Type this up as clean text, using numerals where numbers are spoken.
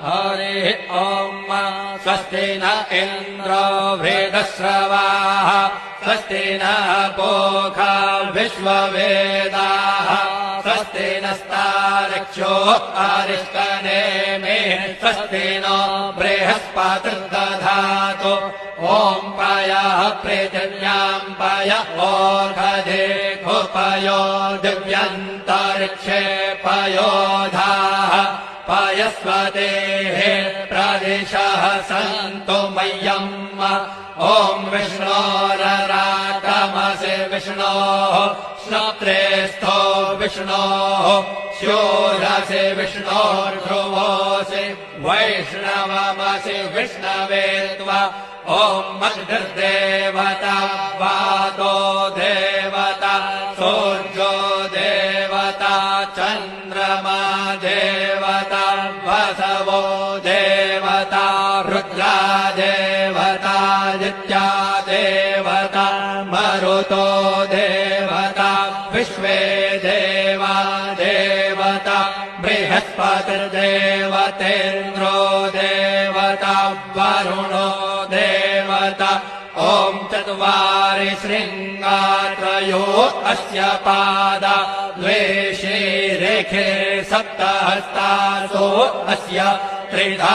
हरिः ॐ स्वस्ति न इन्द्रो वृद्धश्रवाः स्वस्ति नः पूषा विश्ववेदाः स्वस्ति नस्तार्क्ष्यो अरिष्टनेमिः स्वस्ति नो बृहस्पतिर्दधातु ॐ पयः पृथिव्याम् पय ओषधेऽपयो दिव्यन्तरिक्षे पयोधाः पयस्वतेः प्रदिशः सन्तु मह्यम् ॐ विष्णोरराकमसि विष्णोः श्रोत्रेस्थो विष्णोः स्योरसि विष्णोर्ध्रुवोऽसि वैष्णवमसि विष्णवे त्वा ॐ अग्निर्देवता वातो देवता सूर्यो देवता चन्द्रमा देवता वसवो देवता रुद्रा देवता आदित्या देवता मरुतो देवता विश्वे देवा देवता बृहस्पतिर्देवतेन्द्रो देवता वरुणो देवता ॐ चत्वारि शृङ्गात्रयो अस्य पादा द्वे शीरेखे सप्तहस्तासो अस्य त्रिधा